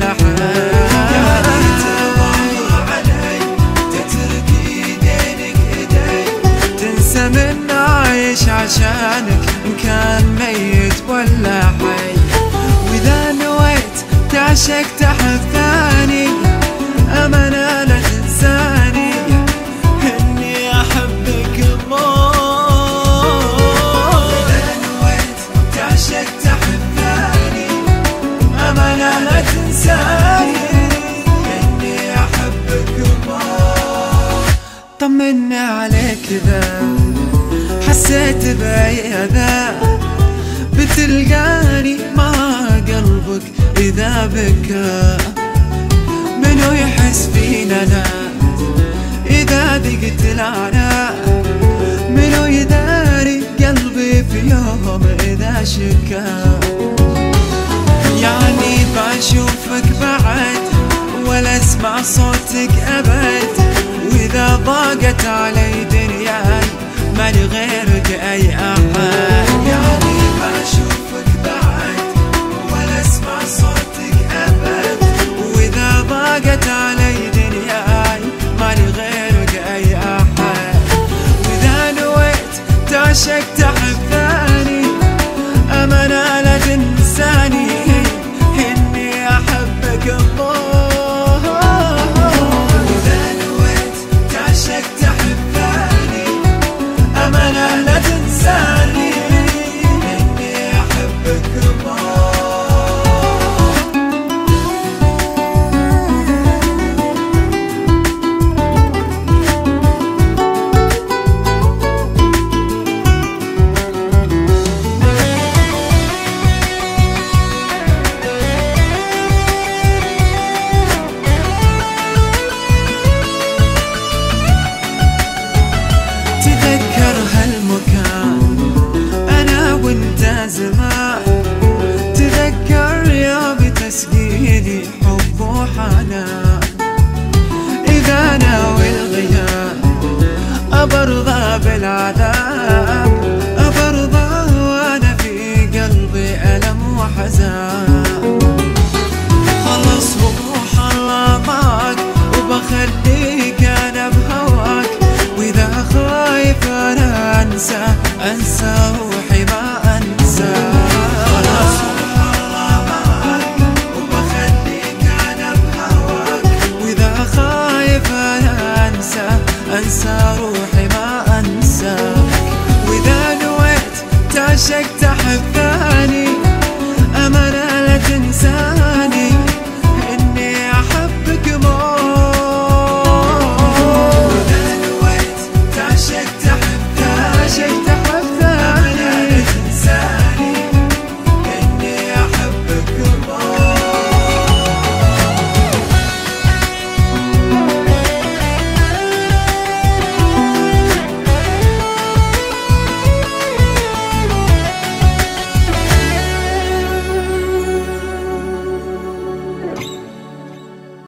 حي. يا ريت والله علي تترك ايدينك ايدي، تنسى من عايش عشانك ان كان ميت ولا حي. واذا نويت تعشق تحب ثاني امانة لا تنساني اني احبك الله. واذا نويت تعشق تحب ثاني امانة لا تنساني اني احبك الله. طمني عليك اذا حسيت باي اذى، بتلقاني مع قلبك اذا بكى. منو يحس فينا لا اذا ذقت العناء، منو يداري قلبي في يوم اذا شكا. يعني بشوفك بعد ولا اسمع صوتك ابد، واذا ضاقت علي دنياي مالي غيرك اي احد. يعني بشوفك بعد ولا اسمع صوتك ابد، واذا ضاقت علي دنياي مالي غيرك اي احد. واذا نويت تعشق تحب ثاني امانة لا تنساني اني احبك الله. واذا نويت تعشق تحب ثاني امانة لا تنساني اني احبك الله. تذكر هالمكان أنا وانت زمان، تذكر يا بتسقيني حب وحنان. إذا ناوي الغياب أبرضى بالعذاب، أبرضى وأنا في قلبي ألم وحزان.